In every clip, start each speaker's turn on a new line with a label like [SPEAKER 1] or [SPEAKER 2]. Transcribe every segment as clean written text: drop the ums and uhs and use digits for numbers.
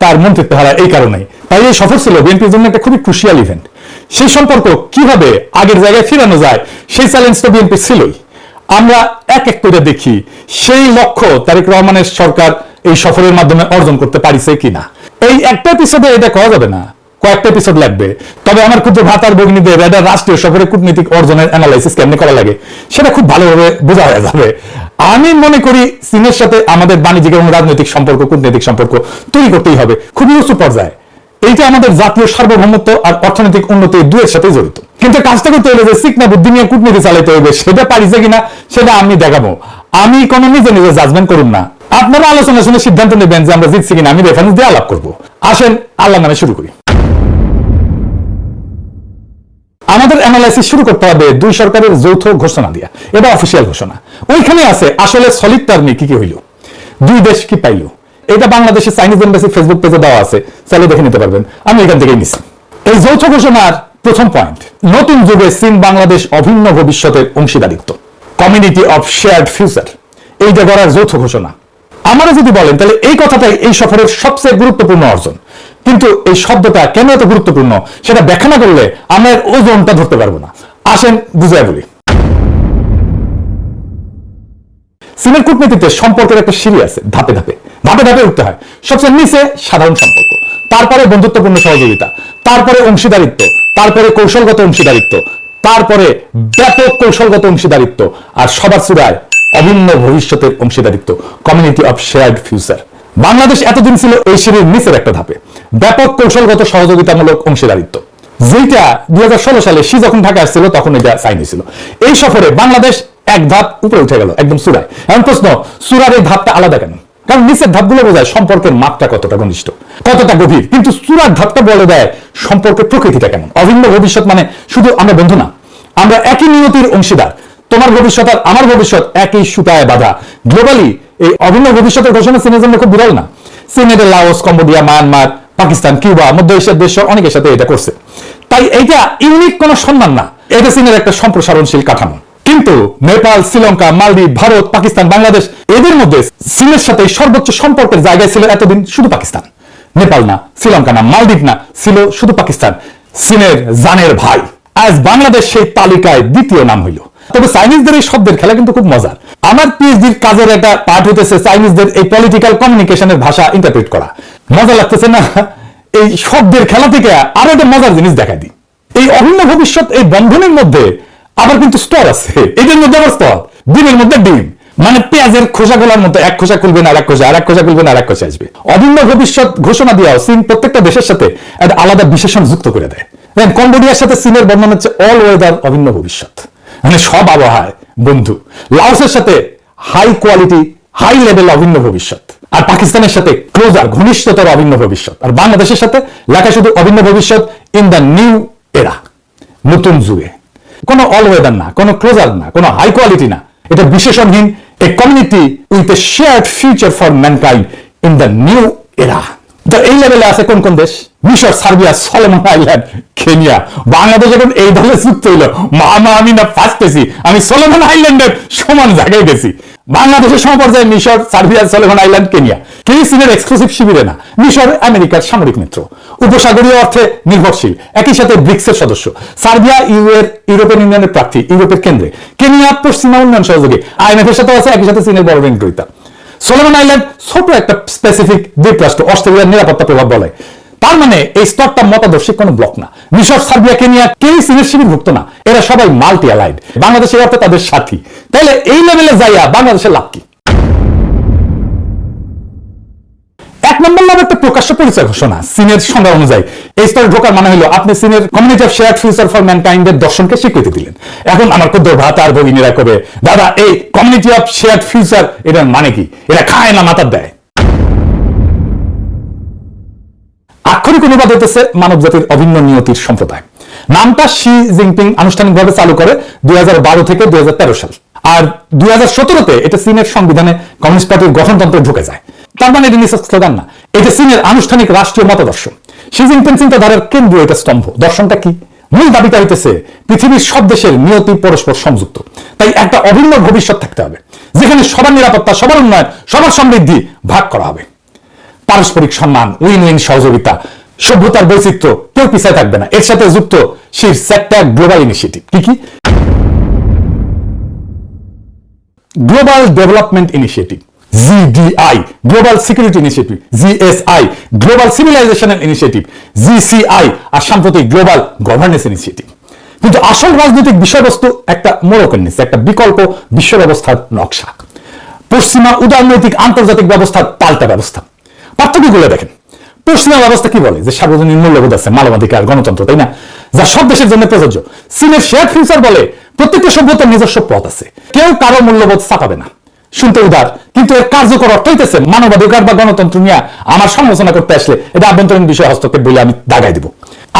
[SPEAKER 1] তার মন্ত্রিত্ব হারায় এই কারণেই। তাই এই সফর ছিল বিএনপির জন্য একটা খুবই ক্রুশিয়াল ইভেন্ট। সেই সম্পর্ক কিভাবে আগের জায়গায় ফিরানো যায় সেই চ্যালেঞ্জটা বিএনপি ছিলই। আমরা এক এক করে দেখি সেই লক্ষ্য তারেক রহমানের সরকার এই সফরের মাধ্যমে অর্জন করতে পারিছে কিনা। এই একটা এপিসোডে এটা করা যাবে না, কয়েকটা এপিসোড লাগবে। তবে আমার ক্ষুদ্র ভ্রাতার ভগিনীদের এটা রাষ্ট্রীয় সফরে কূটনীতিক অর্জনের অ্যানালাইসিস কেমনে করা লাগে সেটা খুব ভালোভাবে বোঝা হয়ে যাবে। আমি মনে করি চীনের সাথে আমাদের বাণিজ্যিক এবং রাজনৈতিক সম্পর্ক, কূটনৈতিক সম্পর্ক তৈরি করতেই হবে খুবই উঁচু পর্যায়ে। এইটা আমাদের জাতীয় সার্বভৌমত্ব আর অর্থনৈতিক উন্নতি দুয়ের সাথে জড়িত। কিন্তু কাজটা করতে হলে যে চিকনা বুদ্ধি নিয়ে কূটনীতি চালাইতে হবে সেটা পারিছে কিনা সেটা আমি দেখাবো। আমি কোনো নিজে নিজে জাজমেন্ট করুন না, আপনারা আলোচনা শুনে সিদ্ধান্ত নেবেন যে আমরা জিতছি কিনা। আমি রেফারেন্স দিয়ে আলাপ করবো। আসেন আল্লাহ নামে শুরু করি। আমাদের অ্যানালাইসিস শুরু করতে হবে দুই সরকারের যৌথ ঘোষণা দিয়া। এটা অফিসিয়াল ঘোষণা। ওইখানে আছে আসলে সলিড টার্মে কি কি হইল, দুই দেশ কি পাইল। এটা বাংলাদেশের চাইনিজ এমবাসি ফেসবুক পেজে দেওয়া আছে, চাইলে দেখে নিতে পারবেন। আমি এখান থেকেই নিচ্ছি। এই যৌথ ঘোষণার প্রথম পয়েন্ট, নতুন যুগে চীন বাংলাদেশ অভিন্ন ভবিষ্যতের অংশীদারিত্ব, কমিউনিটি অফ শেয়ার্ড ফিউচার, এইটা করার যৌথ ঘোষণা। আমারা যদি বলেন তাহলে এই কথাটাই এই সফরের সবচেয়ে গুরুত্বপূর্ণ অর্জন। কিন্তু এই শব্দটা কেন এত গুরুত্বপূর্ণ সেটা ব্যাখ্যা না করলে আমরা এর ওজনটা ধরতে পারবো না। আসেন বুঝাই বলি। চীনের কূটনীতিতে সম্পর্কের একটা সিঁড়ি আছে, ধাপে ধাপে ধাপে ধাপে উঠতে হয়। সবচেয়ে নিচে সাধারণ সম্পর্ক, তারপরে বন্ধুত্বপূর্ণ সহযোগিতা, তারপরে অংশীদারিত্ব, তারপরে কৌশলগত অংশীদারিত্ব, তারপরে ব্যাপক কৌশলগত অংশীদারিত্ব, আর সবার চূড়ায় অভিন্ন ভবিষ্যতের অংশীদারিত্ব, community of shared future. Bangladesh এতদিন ছিল এই সিঁড়ির নিচের একটা ধাপে, ব্যাপক কৌশলগত সহযোগিতামূলক অংশীদারিত্ব, যেটা 2016 সালে শি যখন ঢাকা আসছিল তখন এটা সাইন হয়েছিল। এই সফরে বাংলাদেশ এক ধাপ উপরে উঠে গেল, একদম চূড়ায়। এখন প্রশ্ন, চূড়ার এই ধাপটা আলাদা কেন? কারণ নিচের ধাপগুলো বোঝায় সম্পর্কের মাপটা কতটা ঘনিষ্ঠ, কতটা গভীর, কিন্তু চূড়ার ধাপটা বলে দেয় সম্পর্কের প্রকৃতিটা কেমন। অভিন্ন ভবিষ্যৎ মানে শুধু আমরা বন্ধু না, আমরা একই নিয়তির অংশীদার। তোমার ভবিষ্যৎ আর আমার ভবিষ্যৎ একই সুতায় বাঁধা। গ্লোবালি এই অভিন্ন ভবিষ্যতের ঘোষণা চীনের জন্য খুব বিরল না। চীনের Laos, Cambodia, Myanmar, Pakistan, Cuba, মধ্য এশিয়ার দেশ অনেকের সাথে এটা করছে। তাই এইটা ইউনিক কোনো সম্মান না, এটা চীনের একটা সম্প্রসারণশীল কাঠামো। কিন্তু নেপাল, শ্রীলঙ্কা, মালদ্বীপ, ভারত, পাকিস্তান, বাংলাদেশ, এদের মধ্যে চীনের সাথে সর্বোচ্চ সম্পর্কের জায়গায় ছিল এতদিন শুধু পাকিস্তান। নেপাল না, শ্রীলঙ্কা না, মালদ্বীপ না, ছিল শুধু পাকিস্তান, চীনের জানের ভাই। আজ বাংলাদেশ সেই তালিকায় দ্বিতীয় নাম হইল। তবে চাইনিজদের এই শব্দের খেলা কিন্তু খুব মজার। আমার পিএইচডির কাজের একটা পার্ট হইতেছে চাইনিজদের এই পলিটিক্যাল কমিউনিকেশনের ভাষা ইন্টারপ্রেট করা। মজা লাগতেছে না? এই শব্দের খেলা থেকে আরো একটা মজার জিনিস দেখা দিই। এই অভিন্ন ভবিষ্যৎ, এই বন্ধনের মধ্যে আবার কিন্তু স্তর আছে। এদের মধ্যে আবার স্তর, ডিমের মধ্যে ডিম, মানে পেঁয়াজের খোসা খোলার মতো এক খোসা খুলবেন আর এক খোসা, আর এক খোসা খুলবেন আর এক খোসা আসবে। অভিন্ন ভবিষ্যৎ ঘোষণা দিয়েও চীন প্রত্যেকটা দেশের সাথে একটা আলাদা বিশেষণ যুক্ত করে দেয়। কম্বোডিয়ার সাথে চীনের বর্ণনা হচ্ছে অল ওয়েদার অভিন্ন ভবিষ্যৎ, মানে সব আবহাওয়ায় বন্ধু। লাওসের সাথে হাই কোয়ালিটি, হাই লেভেল অভিন্ন ভবিষ্যৎ। আর পাকিস্তানের সাথে ক্লোজার, ঘনিষ্ঠতর অভিন্ন ভবিষ্যৎ। আর বাংলাদেশের সাথে লেখা শুধু অভিন্ন ভবিষ্যৎ ইন দ্য নিউ এরা, নতুন যুগে। কোনো অল ওয়েদার না, কোনো ক্লোজার না, কোনো হাই কোয়ালিটি না, এটা বিশেষণহীন a community with a shared future for mankind in the new era. এই লেভেলে আছে কোন কোন দেশ? মিশর, Serbia, Solomon Island, Kenya. Bangladesh এখন এই দলে যুক্ত হইল। মামা আমি না ফাঁসতেছি, আমি সলোমন আইল্যান্ডের সমান জায়গায় গেছি। বাংলাদেশের সমপর্যায়ে মিশর, সার্বিয়া, সলোমন আইল্যান্ড, কেনিয়া। কেউ চীনের এক্সক্লুসিভ শিবিরে না। মিশর আমেরিকার সামরিক মিত্র, উপসাগরীয় অর্থে নির্ভরশীল, একই সাথে ব্রিক্সের সদস্য। সার্বিয়া ইউরোপিয়ান ইউনিয়নের প্রার্থী, ইউরোপের কেন্দ্রে। কেনিয়া পশ্চিমা উন্নয়ন সহযোগী, IMF এর সাথে আছে, একই সাথে চীনের বড় ব্যাংক গ্রহীতা। সলোমন আইল্যান্ড ছোট একটা স্পেসিফিক দ্বীপরাষ্ট্র, অস্ট্রেলিয়ার নিরাপত্তা প্রভাব বলে। তার মানে এই স্তরটা মতাদর্শিক কোনো ব্লক না। মিশর, সার্বিয়া, কেনিয়া কেউ চীনের শিবিরভুক্ত না, এরা সবাই মাল্টি অ্যালাইড, বাংলাদেশের অর্থে তাদের সাথী। তাহলে এই লেভেলে যাইয়া বাংলাদেশের লাভ কি? এক নম্বর লাভ একটা প্রকাশ্য পরিচয় ঘোষণা। চীনের সংজ্ঞা অনুযায়ী এই স্তরে ঢোকার মানে হলো আপনি চীনের community of shared future for ম্যানকাইন্ডের দর্শনকে স্বীকৃতি দিলেন। এখন আমার ক্ষুদ্র ভ্রাতা আর ভগিনীরা কবে, দাদা এই কমিউনিটি অফ শেয়ার্ড ফিউচার এটার মানে কি? এটা খায় না মাথার দেয়? আক্ষরিক অনুবাদ হইতেছে মানব জাতির অভিন্ন নিয়তির সম্প্রদায়। নামটা শি জিনপিং আনুষ্ঠানিকভাবে চালু করে 2012 থেকে 2013 সাল। আর 2017-তে এটা চীনের সংবিধানে কমিউনিস্ট পার্টির গঠনতন্ত্রে ঢুকে যায়। তার মানে এটা নিছক স্লোগান না, এটা চীনের আনুষ্ঠানিক রাষ্ট্রীয় মতাদর্শ। শি জিনপিং চিন্তাধারার কেন্দ্রীয় এটা স্তম্ভ। দর্শনটা কি? মূল দাবিটা হইতেছে পৃথিবীর সব দেশের নিয়তি পরস্পর সংযুক্ত। তাই একটা অভিন্ন ভবিষ্যৎ থাকতে হবে, যেখানে সবার নিরাপত্তা, সবার উন্নয়ন, সবার সমৃদ্ধি ভাগ করা হবে। পারস্পরিক সম্মান, উইন উইন সহযোগিতা, সভ্যতার বৈচিত্র্য, কেউ পিছায় থাকবে না। এর সাথে যুক্ত শীর্ষ একটা গ্লোবাল ইনিশিয়েটিভ। কি global development initiative, GDI, global security initiative, GSI, global civilisation initiative, GCI, আর সাম্প্রতিক গ্লোবাল গভর্নেন্স ইনিশিয়েটিভ। কিন্তু আসল রাজনৈতিক বিষয়বস্তু একটা মোড়কের নিচে, একটা বিকল্প বিশ্ব ব্যবস্থার নকশা, পশ্চিমা উদারনৈতিক আন্তর্জাতিক ব্যবস্থার পাল্টা ব্যবস্থা। পার্থক্যগুলো দেখেন। পশ্চিমা ব্যবস্থা কি বলে? যে সার্বজনীন মূল্যবোধ আছে, মানবাধিকার, গণতন্ত্র, তাই না, যা সব দেশের জন্য প্রযোজ্য। চীনের শেয়ার ফিউচার বলে প্রত্যেকটা সভ্যতার নিজস্ব পথ আছে, কেউ কারো মূল্যবোধ চাপাবে না। শুনতে উদার, কিন্তু এর কার্যকর অর্থ হইতেছে মানবাধিকার বা গণতন্ত্র নিয়ে আমার সমালোচনা করতে আসলে এটা আভ্যন্তরীণ বিষয় হস্তক্ষেপ বলে আমি দাগাই দিব।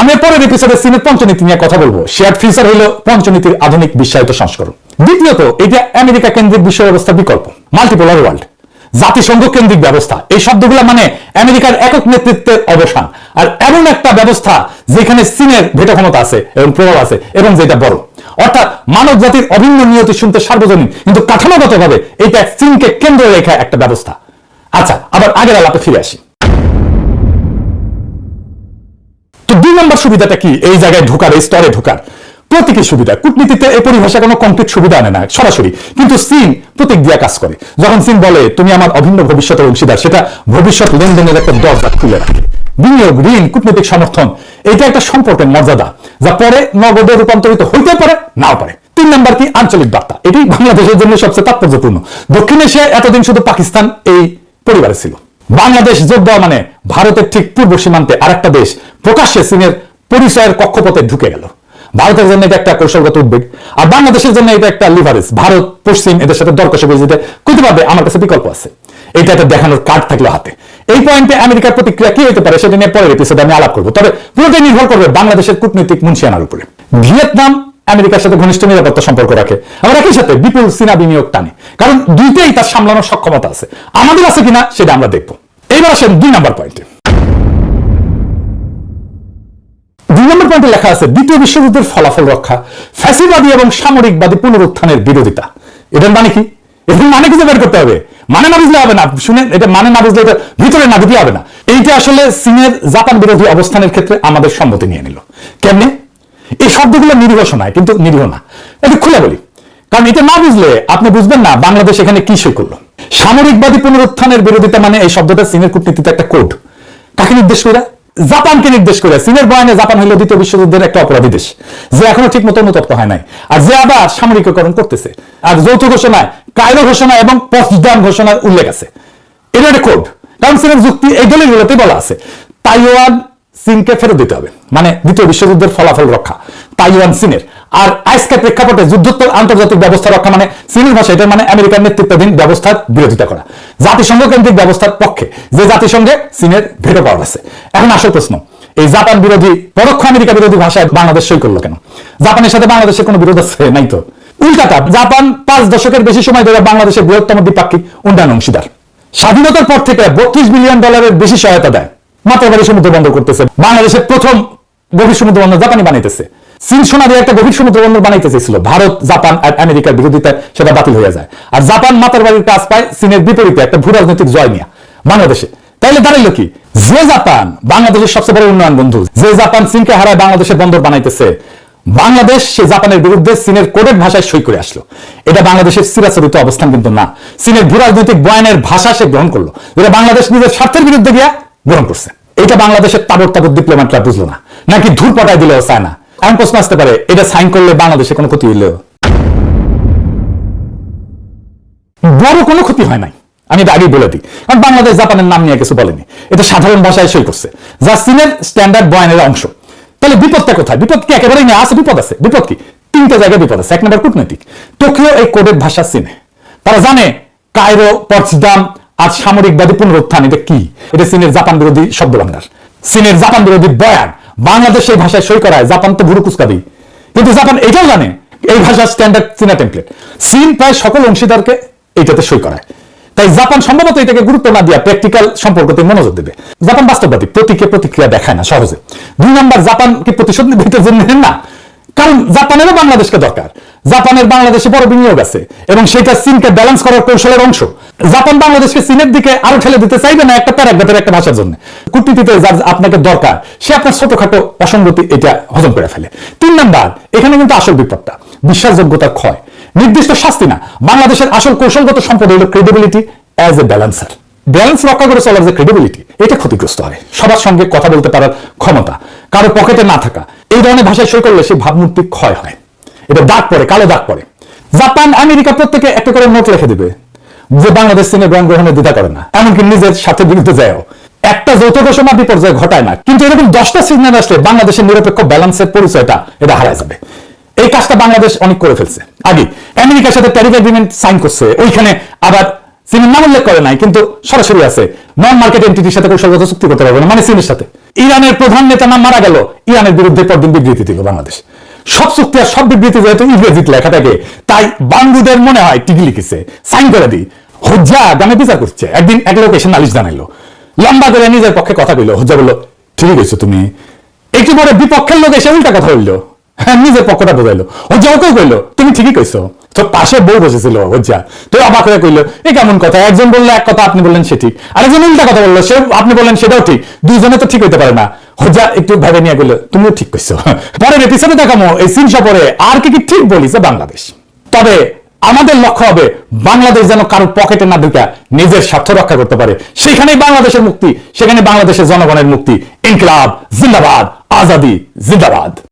[SPEAKER 1] আমি পরের এপিসোডে চীনের পঞ্চনীতি নিয়ে কথা বলবো। শেয়ার ফিউচার হলো পঞ্চনীতির আধুনিক বিশ্বায়িত সংস্করণ। দ্বিতীয়ত, এটা আমেরিকা কেন্দ্রিক বিশ্ব ব্যবস্থার বিকল্প, মাল্টিপোলার ওয়ার্ল্ড, জাতিসংঘ কেন্দ্রিক ব্যবস্থা। এই শব্দগুলো মানে আমেরিকার একক নেতৃত্বের অবসান, আর এমন একটা ব্যবস্থা যেখানে চীনের ভেটো ক্ষমতা আছে এবং প্রভাব আছে, এবং যেটা বড়, অর্থাৎ মানব জাতির অভিন্ন নিয়তি শুনতে সার্বজনীন, কিন্তু কাঠামোগতভাবে এটা চীনকে কেন্দ্রে রেখে একটা ব্যবস্থা। আচ্ছা, আবার আগের আলাপে ফিরে আসি। তো 2 নম্বর সুবিধাটা কি? এই জায়গায় ঢোকার, এই স্তরে ঢোকার প্রতীকী সুবিধা। কূটনীতিতে এই পরিভাষা কোনো কংক্রিট সুবিধা আনে না সরাসরি, কিন্তু চীন প্রতীক দিয়ে কাজ করে। যখন চীন বলে তুমি আমার অভিন্ন ভবিষ্যতের অংশীদার, সেটা ভবিষ্যৎ লেনদেনের একটা দরজা খুলে রাখে। বিনিয়োগ, ঋণ, কূটনৈতিক সমর্থন, এটা একটা সম্পর্কের মর্যাদা, যা পরে নগদে রূপান্তরিত হইতে পারে, নাও পারে। 3 নম্বর কি? আঞ্চলিক বার্তা। এটি বাংলাদেশের জন্য সবচেয়ে তাৎপর্যপূর্ণ। দক্ষিণ এশিয়ায় এতদিন শুধু পাকিস্তান এই পরিবারে ছিল। বাংলাদেশ যোগ দেওয়া মানে ভারতের ঠিক পূর্ব সীমান্তে আরেকটা দেশ প্রকাশ্যে চীনের পরিচয়ের কক্ষপথে ঢুকে গেল। ভারতের জন্য এটা একটা কৌশলগত উদ্বেগ, আর বাংলাদেশের জন্য এটা একটা লিভারেজ। ভারত পশ্চিম এদের সাথে দর কষে যেতে কইতে পারবে আমার কাছে বিকল্প আছে, এটা একটা দেখানোর কার্ড থাকলো হাতে। এই পয়েন্টে আমেরিকার প্রতিক্রিয়া কি হতে পারে সেটা নিয়ে পরের এপিসোডে আমি আলাপ করবো। তবে পুরোটাই নির্ভর করবে বাংলাদেশের কূটনৈতিক মুনশিয়ানার উপরে। ভিয়েতনাম আমেরিকার সাথে ঘনিষ্ঠ নিরাপত্তা সম্পর্ক রাখে, আবার একই সাথে বিপুল চীনা বিনিয়োগ টানে, কারণ দুইটাই তার সামলানোর সক্ষমতা আছে। আমাদের আছে কিনা সেটা আমরা দেখবো। এইবার আসেন 2 নম্বর পয়েন্টে। 2 নম্বর পয়েন্টে লেখা আছে দ্বিতীয় বিশ্বযুদ্ধের ফলাফল রক্ষা, ফ্যাসিবাদী এবং সামরিকবাদী পুনরুত্থানের বিরোধিতা। এটার মানে কি? এটার মানে কিছু বের করতে হবে, মানে না বুঝলে হবে না। শুনেন, এটা মানে না বুঝলে এটা ভিতরে না ঢুকলে হবে না। এইটা আসলে চীনের জাপান বিরোধী অবস্থানের ক্ষেত্রে আমাদের সম্মতি নিয়ে নিল। কেমনে? এই শব্দগুলো নিরীহ শোনায়, কিন্তু নিরীহ না। এটা খুলে বলি, কারণ এটা না বুঝলে আপনি বুঝবেন না বাংলাদেশ এখানে কি সই করলো। সামরিকবাদী পুনরুত্থানের বিরোধিতা মানে এই শব্দটা চীনের কূটনীতিতে একটা কোড। কাকে নির্দেশ করে? জাপানকে নির্দেশ করে। চীনের বয়ানে জাপান হলো দ্বিতীয় বিশ্বযুদ্ধের একটা অপরাধী দেশ, যে এখনো ঠিক মতো অনুতপ্ত হয় নাই, আর যে আবার সামরিকীকরণ করতেছে। আর যৌথ ঘোষণায়, কায়রো ঘোষণা এবং পথদান ঘোষণার উল্লেখ আছে। এটা একটা কোড, কারণ চীনের যুক্তি এই দলিলগুলোতে বলা আছে তাইওয়ান চীনকে ফেরত দিতে হবে, মানে দ্বিতীয় বিশ্বযুদ্ধের ফলাফল রক্ষা তাইওয়ান চীনের। আর আজকের প্রেক্ষাপটে যুদ্ধোত্তর আন্তর্জাতিক ব্যবস্থা রক্ষা মানে চীনের ভাষা এটা মানে আমেরিকার নেতৃত্বাধীন ব্যবস্থার বিরোধিতা করা, জাতিসংঘ কেন্দ্রিক ব্যবস্থার পক্ষে, যে জাতিসংঘে চীনের ভেটো পাওয়ার আছে। এখন আসল প্রশ্ন, এই জাপান বিরোধী, পরোক্ষ আমেরিকা বিরোধী ভাষায় বাংলাদেশ সই করলো কেন? জাপানের সাথে বাংলাদেশের কোনো বিরোধ আছে? নাই তো। উল্টাটা, জাপান 5 দশকের বেশি সময় ধরে বাংলাদেশের বৃহত্তম দ্বিপাক্ষিক উন্নয়ন অংশীদার। স্বাধীনতার পর থেকে $32 বিলিয়ন বেশি সহায়তা দেয়। মাতারবাড়ি সমুদ্র বন্দর করতেছে, বাংলাদেশের প্রথম গভীর সমুদ্র বন্দর জাপানি বানাইতেছে। চীন সোনা দিয়ে একটা গভীর সমুদ্র বন্দর বানাইতে চেয়েছিল, ভারত, জাপান আর আমেরিকার বিরোধিতায় সেটা বাতিল হয়ে যায়। আর জাপান মাতারবাড়ির কাজ পায় চীনের বিপরীতে একটা ভূ রাজনৈতিক জয় নিয়ে বাংলাদেশে। তাইলে দাঁড়াইলো কি? যে জাপান বাংলাদেশের সবচেয়ে বড় উন্নয়ন বন্ধু, যে জাপান চীনকে হারায় বাংলাদেশের বন্দর বানাইতেছে, বাংলাদেশ সে জাপানের বিরুদ্ধে চীনের কোডেড ভাষায় সই করে আসলো। এটা বাংলাদেশের চিরাচরিত অবস্থান কিন্তু না, চীনের ভূ রাজনৈতিক বয়ানের ভাষা সে গ্রহণ করলো, যেটা বাংলাদেশ নিজের স্বার্থের বিরুদ্ধে গিয়া গ্রহণ করছে। এটা বাংলাদেশের তাবর ডিপ্লোম্যাটরা বুঝলো না, নাকি ধূর পটায় দিলেও চায় না। এমন প্রশ্ন আসতে পারে, এটা সাইন করলে বাংলাদেশে কোনো ক্ষতি হইল? বড় কোনো ক্ষতি হয় নাই, আমি এটা আগেই বলে দিই। কারণ বাংলাদেশ জাপানের নাম নিয়ে কিছু বলেনি, এটা সাধারণ ভাষায় সই করছে, যা চীনের স্ট্যান্ডার্ড বয়ানের অংশ। তাহলে বিপদটা কোথায়? বিপদ কি একেবারেই নেই? আছে, বিপদ আছে। বিপদ কি? 3টে জায়গায় বিপদ আছে। 1 নম্বর কূটনৈতিক। টোকিও এই কোডের ভাষা চিনে, তারা জানে কায়রো, পটসদাম আর সামরিকবাদী পুনরুত্থান এটা কি। এটা চীনের জাপান বিরোধী শব্দ ভান্ডার, চীনের জাপান বিরোধী বয়ান। বাংলাদেশ এই ভাষায় সই করায়, জাপান তো ভুরু কুচকা দিই, কিন্তু জাপান এটাও জানে এই ভাষার স্ট্যান্ডার্ড চীনা টেমপ্লেট। চীন প্রায় সকল অংশীদারকে এইটাতে সই করায়, তাই জাপান সম্ভবত এটাকে গুরুত্ব না দিয়া প্র্যাকটিক্যাল সম্পর্কতে মনোযোগ দেবে। জাপান বাস্তববাদী, প্রতীকে প্রতিক্রিয়া দেখায় না সহজে। 2 নম্বর, জাপান কি প্রতিশোধ নিতে জন্য না, কারণ জাপানেরও বাংলাদেশকে দরকার। জাপানের বাংলাদেশে বড় বিনিয়োগ আছে এবং সেটা চীনকে ব্যালেন্স করার কৌশলের অংশ। জাপান বাংলাদেশকে চীনের দিকে আরো ঠেলে দিতে চাইবে না একটা প্যারাগ্রাফের একটা ভাষার জন্য। কূটনীতিতে যার আপনাকে দরকার সে আপনার ছোটখাটো অসঙ্গতি এটা হজম করে ফেলে। 3 নাম্বার, এখানে কিন্তু আসল বিপদটা বিশ্বাসযোগ্যতার ক্ষয়, নির্দিষ্ট শাস্তি না। বাংলাদেশের আসল কৌশলগত সম্পদ হলো credibility as a balancer. Balance রক্ষা করে চলার যে ক্রেডিবিলিটি, এটা ক্ষতিগ্রস্ত হয়। সবার সঙ্গে কথা বলতে পারার ক্ষমতা কারো পকেটে না থাকা, এই ধরনের ভাষায় সই করলে সেই ভাবমূর্তি ক্ষয় হয়, এটা দাগ পড়ে, কালো দাগ পড়ে। জাপান আমেরিকা প্রত্যেকে একটা করে নোট লিখে দিবে যে বাংলাদেশ চীনের ব্যাংক গ্রহণে দ্বিধা করে না, এমনকি নিজের সাথে বিরুদ্ধে যায়ও। একটা যৌথ ঘোষণা বিপর্যয় ঘটায় না, কিন্তু এরকম 10টা সিগন্যাল আসলে বাংলাদেশের নিরপেক্ষ ব্যালেন্সের পরিচয়টা এটা হারায় যাবে। এই কাজটা বাংলাদেশ অনেক করে ফেলছে। আগে আমেরিকার সাথে ট্যারিফ এগ্রিমেন্ট সাইন করছে, ওইখানে আবার চীনের নাম উল্লেখ করে নাই, কিন্তু সরাসরি আছে নন মার্কেট এন্টিটির সাথে কৌশলগত চুক্তি করতে পারবে না, মানে চীনের সাথে। ইরানের প্রধান নেতা নাম মারা গেল, ইরানের বিরুদ্ধে পরদিন বিবৃতি দিল বাংলাদেশ। সব চুক্তি আর সব বিবৃতি যেহেতু ইংরেজিতে লেখা থাকে, তাই বাঙ্গুদের মনে হয় টিকি লিখেছে, সাইন করে দিই। হজ্জা গ্রামে বিচার করছে, একদিন এক লোক এসে নালিশ জানাইলো, লম্বা করে নিজের পক্ষে কথা কইলো। হজ্জা বললো ঠিকই কইছো তুমি। একটু পরে বিপক্ষের লোক এসে উল্টা কথা বললো, হ্যাঁ নিজের পক্ষটা বোঝাইলো। হজ্জা ওকেও কইলো তুমি ঠিকই কইছো। তো পাশে বউ বসেছিল হজ্জা, তো অবাক হয়ে কইলো এ কেমন কথা, একজন বললো এক কথা আপনি বললেন সে ঠিক, আরেকজন উল্টা কথা বললো, সে আপনি বললেন সেটাও ঠিক, দুইজনে তো ঠিক হইতে পারে না। হজ্জা একটু ভেবে নিয়ে গেলো তুমিও ঠিক কইছো। পরের এপিসোডে দেখামো এই চীন সফরে আর কি কি ঠিক বলিছে বাংলাদেশ। তবে আমাদের লক্ষ্য হবে বাংলাদেশ যেন কারোর পকেটে না ঢুকা নিজের স্বার্থ রক্ষা করতে পারে, সেখানেই বাংলাদেশের মুক্তি, সেখানে বাংলাদেশের জনগণের মুক্তি। ইনকিলাব জিন্দাবাদ, আজাদি জিন্দাবাদ।